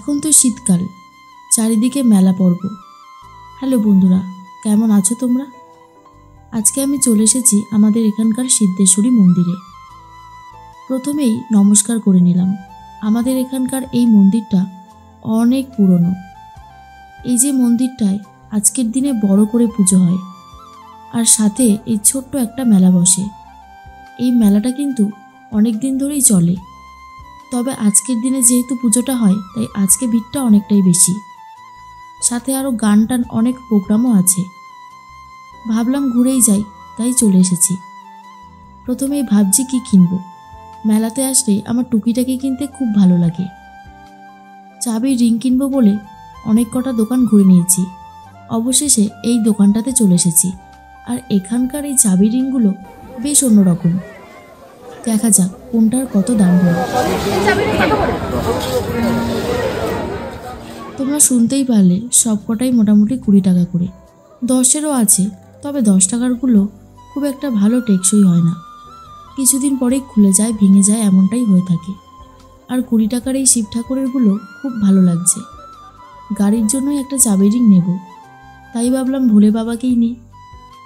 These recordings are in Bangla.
এখন তো শীতকাল, চারিদিকে মেলা পর্ব। হ্যালো বন্ধুরা, কেমন আছো তোমরা? আজকে আমি চলে এসেছি আমাদের এখানকার সিদ্ধেশ্বরী মন্দিরে। প্রথমেই নমস্কার করে নিলাম। আমাদের এখানকার এই মন্দিরটা অনেক পুরনো। এই যে মন্দিরটায় আজকের দিনে বড় করে পুজো হয়, আর সাথে এই ছোট্ট একটা মেলা বসে। এই মেলাটা কিন্তু অনেক দিন ধরেই চলে, তবে আজকের দিনে যেহেতু পুজোটা হয় তাই আজকে ভিড়টা অনেকটাই বেশি। সাথে আরও গান টান অনেক প্রোগ্রামও আছে। ভাবলাম ঘুরেই যাই, তাই চলে এসেছি। প্রথমেই ভাবছি কি কিনবো। মেলাতে আসলে আমার টুকিটাকি কিনতে খুব ভালো লাগে। চাবির রিং কিনবো বলে অনেক কটা দোকান ঘুরে নিয়েছি। অবশেষে এই দোকানটাতে চলে এসেছি। আর এখানকার এই চাবি রিংগুলো বেশ অন্যরকম। দেখা যাক কোনটার কত দাম হয়। তোমরা শুনতেই পারলে সবকটাই মোটামুটি 20 টাকা করে। 10-এরও আছে, তবে 10 টাকারগুলো খুব একটা ভালো টেকসই হয় না। কিছুদিন পরেই খুলে যায়, ভেঙে যায়, এমনটাই হয়ে থাকে। আর 20 টাকার এই শিব ঠাকুরেরগুলো খুব ভালো লাগছে। গাড়ির জন্যই একটা চাবি রিং নেব, তাই ভাবলাম ভোলে বাবাকেই নিই।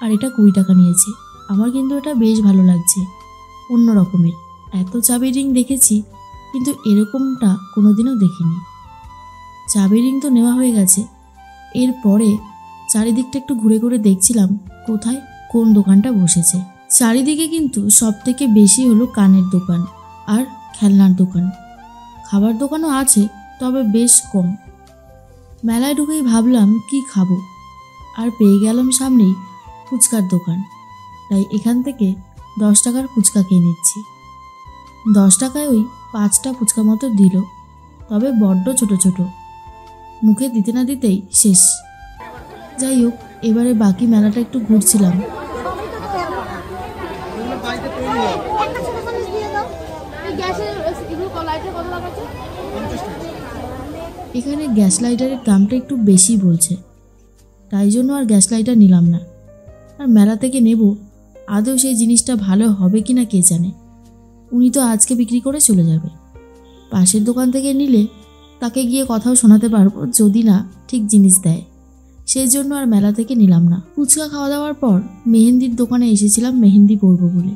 আর এটা 20 টাকা নিয়েছে। আমার কিন্তু এটা বেশ ভালো লাগছে, অন্য রকমের। এত চাবি রিং দেখেছি, কিন্তু এরকমটা কোনোদিনও দেখিনি। চাবি রিং তো নেওয়া হয়ে গেছে। এরপরে চারিদিকটা একটু ঘুরে ঘুরে দেখছিলাম কোথায় কোন দোকানটা বসেছে। চারিদিকে কিন্তু সব থেকে বেশি হলো কানের দোকান আর খেলনার দোকান। খাবার দোকানও আছে, তবে বেশ কম। মেলায় ঢুকেই ভাবলাম কি খাবো, আর পেয়ে গেলাম সামনেই ফুচকার দোকান। তাই এখান থেকে 10 টাকার ফুচকা খেয়ে নিচ্ছি। 10 টাকায় ওই 5টা ফুচকা মতো দিল, তবে বড্ড ছোট ছোট। মুখে দিতে না দিতেই শেষ। যাই হোক, এবারে বাকি মেলাটা একটু ঘুরছিলাম। এখানে গ্যাস লাইটারের দামটা একটু বেশি বলছে, তাই জন্য আর গ্যাস লাইটার নিলাম না। আর মেলা থেকে নেব, আদৌ সেই জিনিসটা ভালো হবে কি না কে জানে। উনি তো আজকে বিক্রি করে চলে যাবে। পাশের দোকান থেকে নিলে তাকে গিয়ে কথাও শোনাতে পারবো, যদি না ঠিক জিনিস দেয়। সেই জন্য আর মেলা থেকে নিলাম না। ফুচকা খাওয়া দাওয়ার পর মেহেন্দির দোকানে এসেছিলাম মেহেন্দি পরবো বলে।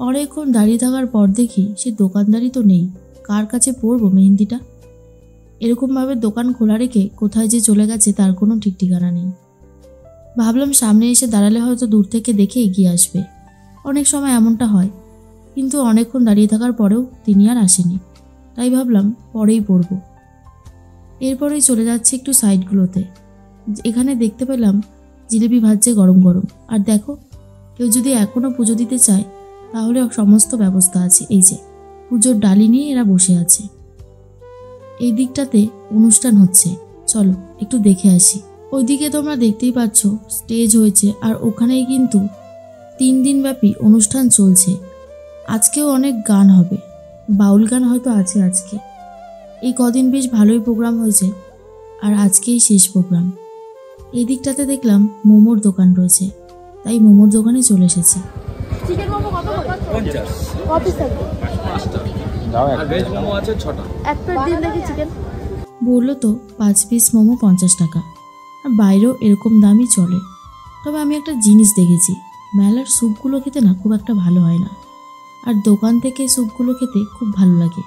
অনেকক্ষণ দাঁড়িয়ে থাকার পর দেখি সে দোকানদারই তো নেই। কার কাছে পরবো মেহেন্দিটা? এরকমভাবে দোকান খোলা রেখে কোথায় যে চলে গেছে তার কোনো ঠিক ঠিকানা নেই। ভাবলাম সামনে এসে দাঁড়ালে হয়তো দূর থেকে দেখে এগিয়ে আসবে। অনেক সময় এমনটা হয়, কিন্তু অনেকক্ষণ দাঁড়িয়ে থাকার পরেও তিনি আর আসেনি। তাই ভাবলাম পরেই পরব। এরপরেই চলে যাচ্ছে একটু সাইডগুলোতে। এখানে দেখতে পেলাম জিলেপি ভাজছে গরম গরম। আর দেখো, কেউ যদি এখনও পুজো দিতে চায় তাহলে সমস্ত ব্যবস্থা আছে। এই যে পুজোর ডালি নিয়ে এরা বসে আছে। এই দিকটাতে অনুষ্ঠান হচ্ছে, চলো একটু দেখে আসি। ওইদিকে তোমরা দেখতেই পাচ্ছ স্টেজ হয়েছে, আর ওখানেই কিন্তু 3 দিন ব্যাপী অনুষ্ঠান চলছে। আজকেও অনেক গান হবে, বাউল গান হয়তো আছে আজকে। এই কদিন বেশ ভালোই প্রোগ্রাম হয়েছে, আর আজকেই শেষ প্রোগ্রাম। এই দিকটাতে দেখলাম মোমোর দোকান রয়েছে, তাই মোমোর দোকানে চলে এসেছি। চিকেন মোমো কত করে? 50 কত থাকে? 5টা দাও। আর ভেজ মোমো আছে 6টা। এক প্লেট দিন দেখি চিকেন। বললো তো 5 পিস মোমো 50 টাকা। আর বাইরেও এরকম দামই চলে। তবে আমি একটা জিনিস দেখেছি, মেলার স্যুপগুলো খেতে না খুব একটা ভালো হয় না, আর দোকান থেকে স্যুপগুলো খেতে খুব ভালো লাগে।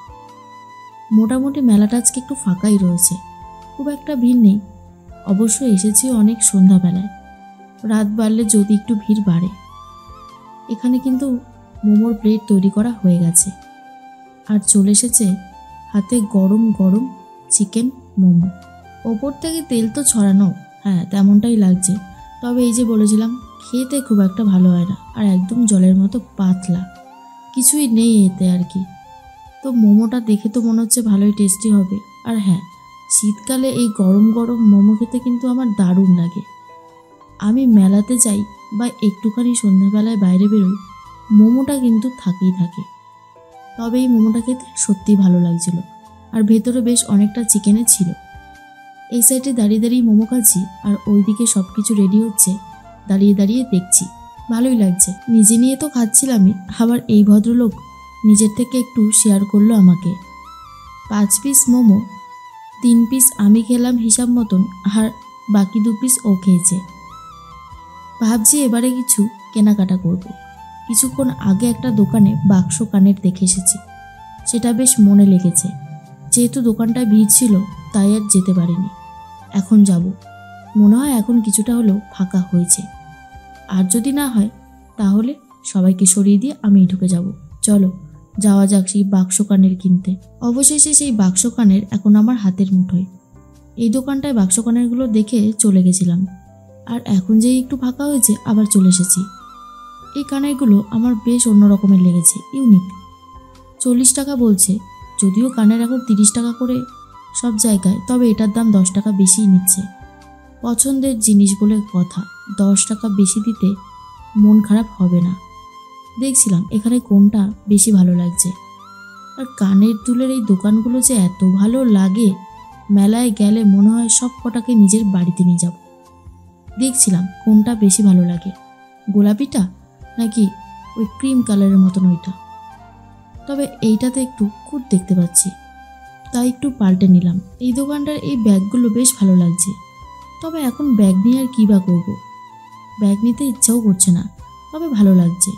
মোটামুটি মেলাটা আজকে একটু ফাঁকাই রয়েছে, খুব একটা ভিড় নেই। অবশ্য এসেছি অনেক সন্ধ্যাবেলায়, রাত বাড়লে যদি একটু ভিড় বাড়ে। এখানে কিন্তু মোমোর প্লেট তৈরি করা হয়ে গেছে, আর চলে এসেছে হাতে গরম গরম চিকেন মোমো। ওপর থেকে তেল তো ছড়ানো, হ্যাঁ তেমনটাই লাগছে। তবে এই যে বলেছিলাম, খেতে খুব একটা ভালো হয় না, আর একদম জলের মতো পাতলা, কিছুই নেই এতে আর কি। তো মোমোটা দেখে তো মনে হচ্ছে ভালোই টেস্টি হবে। আর হ্যাঁ, শীতকালে এই গরম গরম মোমো খেতে কিন্তু আমার দারুণ লাগে। আমি মেলাতে যাই বা একটুখানি সন্ধ্যাবেলায় বাইরে বেরোই, মোমোটা কিন্তু থাকেই থাকে। তবে এই মোমোটা খেতে সত্যিই ভালো লাগছিল, আর ভেতরে বেশ অনেকটা চিকেনের ছিল। এই সাইডে দাঁড়িয়ে দাঁড়িয়ে মোমো খাচ্ছি, আর ওইদিকে সব কিছু রেডি হচ্ছে, দাঁড়িয়ে দাঁড়িয়ে দেখছি। ভালোই লাগছে। নিজে নিয়ে তো খাচ্ছিলামই, আবার এই ভদ্রলোক নিজের থেকে একটু শেয়ার করলো আমাকে। 5 পিস মোমো 3 পিস আমি খেলাম হিসাব মতন, আর বাকি 2 পিস ও খেয়েছে। ভাবছি এবারে কিছু কেনাকাটা করব। কিছুক্ষণ আগে একটা দোকানে বাক্স কানের দেখে এসেছি, সেটা বেশ মনে লেগেছে। যেহেতু দোকানটায় ভিড় ছিল তাই আর যেতে পারিনি। এখন যাব। মনে হয় এখন কিছুটা হলেও ফাঁকা হয়েছে, আর যদি না হয় তাহলে সবাইকে সরিয়ে দিয়ে আমি ঢুকে যাব। চলো যাওয়া যাক সেই বাক্স কানের কিনতে। অবশেষে সেই বাক্স কানের এখন আমার হাতের মুঠোয়। এই দোকানটায় বাক্স কানেরগুলো দেখে চলে গেছিলাম, আর এখন যেই একটু ফাঁকা হয়েছে আবার চলে এসেছি। এই কানেরগুলো আমার বেশ অন্য রকমের লেগেছে, ইউনিক। 40 টাকা বলছে, যদিও কানের এখন 30 টাকা করে সব জায়গায়, তবে এটার দাম 10 টাকা বেশিই নিচ্ছে। পছন্দের জিনিস বলে কথা, 10 টাকা বেশি দিতে মন খারাপ হবে না। দেখছিলাম এখানে কোনটা বেশি ভালো লাগছে। আর কানের দুলের এই দোকানগুলো যে এত ভালো লাগে, মেলায় গেলে মনে হয় সব কটাকে নিজের বাড়িতে নিয়ে যাব। দেখছিলাম কোনটা বেশি ভালো লাগে, গোলাপিটা নাকি ওই ক্রিম কালারের মতন ওইটা। তবে এইটাতে একটু খুঁত দেখতে পাচ্ছি, তাই একটু পাল্টে নিলাম। এই দোকানটার এই ব্যাগগুলো বেশ ভালো লাগছে, তবে এখন ব্যাগ নিয়ে আর কী বা করবো, ব্যাগ নিতে ইচ্ছাও করছে না, তবে ভালো লাগছে।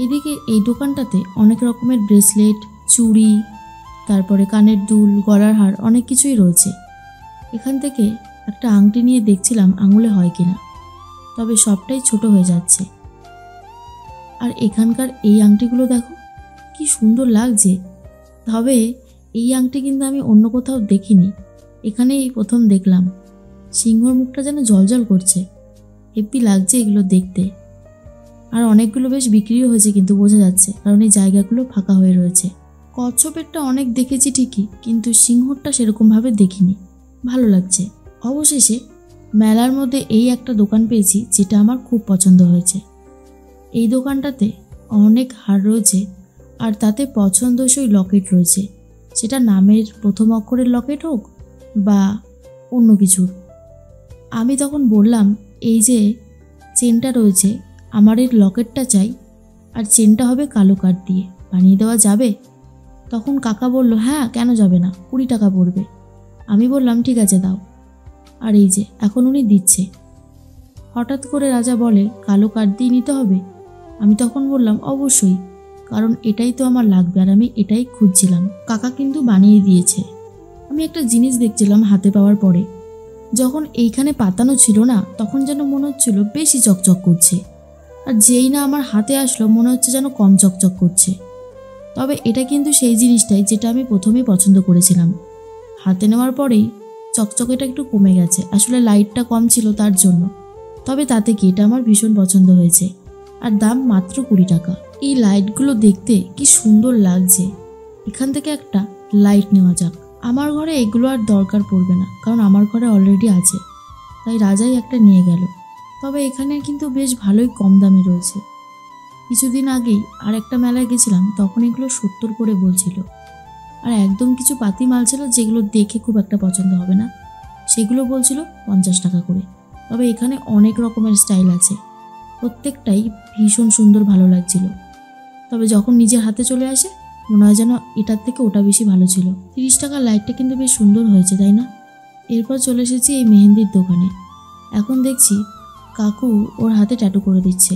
এদিকে এই দোকানটাতে অনেক রকমের ব্রেসলেট, চুড়ি, তারপরে কানের দুল, গলার হার, অনেক কিছুই রয়েছে। এখান থেকে একটা আংটি নিয়ে দেখছিলাম আঙুলে হয় কিনা, তবে সবটাই ছোট হয়ে যাচ্ছে। আর এখানকার এই আংটিগুলো দেখো কি সুন্দর লাগছে। তবে এই আংটি কিন্তু আমি অন্য কোথাও দেখিনি, এখানেই প্রথম দেখলাম। সিংহর মুখটা যেন জ্বলজ্বল করছে, হেব্বি লাগছে এগুলো দেখতে। আর অনেকগুলো বেশ বিক্রিও হয়েছে কিন্তু বোঝা যাচ্ছে, কারণ এই জায়গাগুলো ফাঁকা হয়ে রয়েছে। কচ্ছপেরটা অনেক দেখেছি ঠিকই, কিন্তু সিংহটা সেরকমভাবে দেখিনি, ভালো লাগছে। অবশেষে মেলার মধ্যে এই একটা দোকান পেয়েছি যেটা আমার খুব পছন্দ হয়েছে। এই দোকানটাতে অনেক হার রয়েছে, আর তাতে পছন্দসই লকেট রয়েছে, সেটা নামের প্রথম অক্ষরের লকেট হোক বা অন্য কিছুর। আমি তখন বললাম, এই যে চেনটা রয়েছে আমার এর লকেটটা চাই, আর চেনটা হবে কালো কাঠ দিয়ে, বানিয়ে দেওয়া যাবে? তখন কাকা বলল, হ্যাঁ কেন যাবে না, 20 টাকা পড়বে। আমি বললাম ঠিক আছে দাও। আর এই যে এখন উনি দিচ্ছে। হঠাৎ করে রাজা বলে, কালো কাঠ দিয়ে নিতে হবে? আমি তখন বললাম অবশ্যই, কারণ এটাই তো আমার লাগবে, আর আমি এটাই খুঁজছিলাম। কাকা কিন্তু বানিয়ে দিয়েছে। আমি একটা জিনিস দেখছিলাম হাতে পাওয়ার পরে, যখন এইখানে পাতানো ছিল না তখন যেন মনে হচ্ছিল বেশি চকচক করছে, আর যেই না আমার হাতে আসলো মনে হচ্ছে যেন কম চকচক করছে। তবে এটা কিন্তু সেই জিনিসটাই যেটা আমি প্রথমেই পছন্দ করেছিলাম। হাতে নেওয়ার পরেই চকচকেটা একটু কমে গেছে, আসলে লাইটটা কম ছিল তার জন্য। তবে তাতে কি, এটা আমার ভীষণ পছন্দ হয়েছে, আর দাম মাত্র 20 টাকা। এই লাইটগুলো দেখতে কি সুন্দর লাগছে। এখান থেকে একটা লাইট নেওয়া যাক। আমার ঘরে এগুলো আর দরকার পড়বে না, কারণ আমার ঘরে অলরেডি আছে, তাই রাজাই একটা নিয়ে গেল। তবে এখানে কিন্তু বেশ ভালোই কম দামে রয়েছে। কিছুদিন আগেই আর একটা মেলায় গেছিলাম, তখন এগুলো 70 করে বলছিল, আর একদম কিছু পাতি মাল ছিল যেগুলো দেখে খুব একটা পছন্দ হবে না, সেগুলো বলছিল 50 টাকা করে। তবে এখানে অনেক রকমের স্টাইল আছে, প্রত্যেকটাই ভীষণ সুন্দর, ভালো লাগছিল। তবে যখন নিজের হাতে চলে আসে মনে হয় যেন এটার থেকে ওটা বেশি ভালো ছিল। 30 টাকার লাইটটা কিন্তু বেশ সুন্দর হয়েছে, তাই না? এরপর চলে এসেছি এই মেহেন্দির দোকানে। এখন দেখছি কাকু ওর হাতে ট্যাটু করে দিচ্ছে,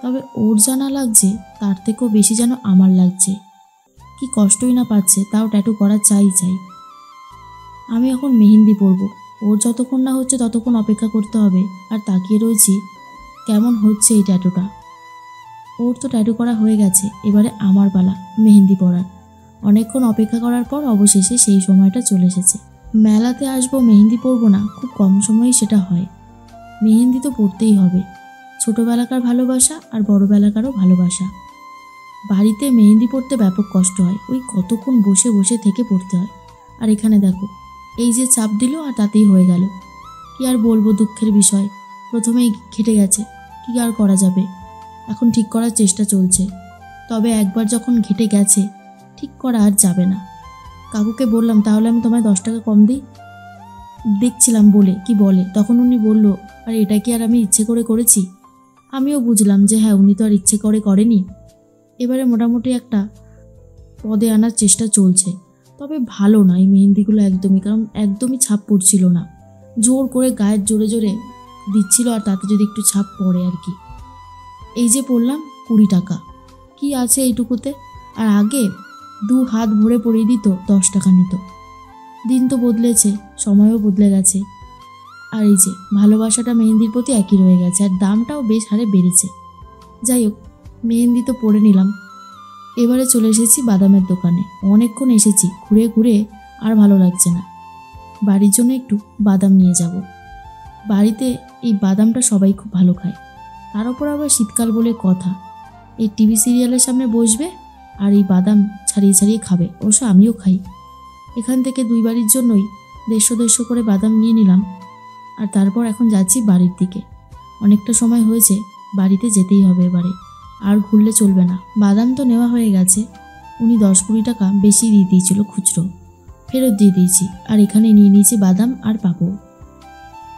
তবে ওর জানা লাগছে তার থেকেও বেশি যেন আমার লাগছে। কি কষ্টই না পাচ্ছে, তাও ট্যাটু করা চাই। আমি এখন মেহেন্দি পরবো, ওর যতক্ষণ না হচ্ছে ততক্ষণ অপেক্ষা করতে হবে। আর তাকিয়ে রয়েছি কেমন হচ্ছে এই ট্যাটুটা। ওর তো ট্যাটু করা হয়ে গেছে, এবারে আমার পালা মেহেন্দি পরার। অনেকক্ষণ অপেক্ষা করার পর অবশেষে সেই সময়টা চলে এসেছে। মেলাতে আসবো মেহেন্দি পরবো না, খুব কম সময়ই সেটা হয়। মেহেন্দি তো পরতেই হবে, ছোটোবেলাকার ভালোবাসা আর বড়োবেলাকারও ভালোবাসা। বাড়িতে মেহেন্দি পরতে ব্যাপক কষ্ট হয়, ওই কতক্ষণ বসে বসে থেকে পড়তে হয়। আর এখানে দেখো এই যে চাপ দিল আর তাতেই হয়ে গেল। কি আর বলবো, দুঃখের বিষয়, প্রথমেই ঘেটে গেছে, কি আর করা যাবে। এখন ঠিক করার চেষ্টা চলছে, তবে একবার যখন ঘেটে গেছে ঠিক করা আর যাবে না। কাকুকে বললাম, তাহলে আমি তোমায় 10 টাকা কম দিই। দেখছিলাম বলে কি বলে, তখন উনি বলল, আর এটা কি আর আমি ইচ্ছে করে করেছি? আমিও বুঝলাম যে হ্যাঁ, উনি তো আর ইচ্ছে করে করেনি। এবারে মোটামুটি একটা পদে আনার চেষ্টা চলছে। তবে ভালো না এই মেহেন্দিগুলো একদমই, কারণ একদমই ছাপ পড়ছিল না। জোর করে গায়ের জোরে জোরে দিচ্ছিল, আর তাতে যদি একটু ছাপ পড়ে আর কি। এই যে পড়লাম 20 টাকা, কি আছে এইটুকুতে? আর আগে 2 হাত ভরে পরিয়ে দিত 10 টাকা নিত। দিন তো বদলেছে, সময়ও বদলে গেছে। আর এই যে ভালোবাসাটা মেহেন্দির প্রতি একই রয়ে গেছে, আর দামটাও বেশ হারে বেড়েছে। যাই হোক, মেহেন্দি তো পরে নিলাম। এবারে চলে এসেছি বাদামের দোকানে। অনেকক্ষণ এসেছি, ঘুরে ঘুরে আর ভালো লাগছে না। বাড়ির জন্য একটু বাদাম নিয়ে যাব। বাড়িতে এই বাদামটা সবাই খুব ভালো খায়। তার উপর আবার শীতকাল বলে কথা, এই টিভি সিরিয়ালের সামনে বসবে আর এই বাদাম ছাড়িয়ে ছাড়িয়ে খাবে। অবশ্য আমিও খাই। এখান থেকে 2 বাড়ির জন্যই 150 করে বাদাম নিয়ে নিলাম। আর তারপর এখন যাচ্ছি বাড়ির দিকে। অনেকটা সময় হয়েছে, বাড়িতে যেতেই হবে এবারে, আর ঘুরলে চলবে না। বাদাম তো নেওয়া হয়ে গেছে, উনি 10-20 টাকা বেশি দিয়ে দিয়েছিল খুচরো, ফেরত দিয়ে দিয়েছি। আর এখানে নিয়ে নিয়েছি বাদাম আর পাঁপড়।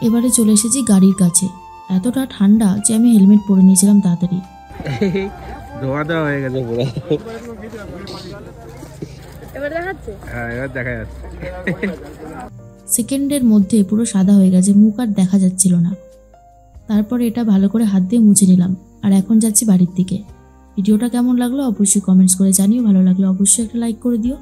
এবারে চলে এসেছি গাড়ির কাছে। এতটা ঠান্ডা যে আমি হেলমেট পরে নিয়েছিলাম তাড়াতাড়ি। ধোয়া দেওয়া হয়ে গেছে পুরো। এবার দেখাচ্ছে? হ্যাঁ, এবার দেখা যাচ্ছে। সেকেন্ডের মধ্যে পুরো সাদা হয়ে গেছে, মুখ আর দেখা যাচ্ছিল না। তারপরে এটা ভালো করে হাত দিয়ে মুছে নিলাম। আর এখন যাচ্ছি বাড়ির দিকে। ভিডিওটা কেমন লাগলো অবশ্যই কমেন্টস করে জানিও। ভালো লাগলে অবশ্যই একটা লাইক করে দিও।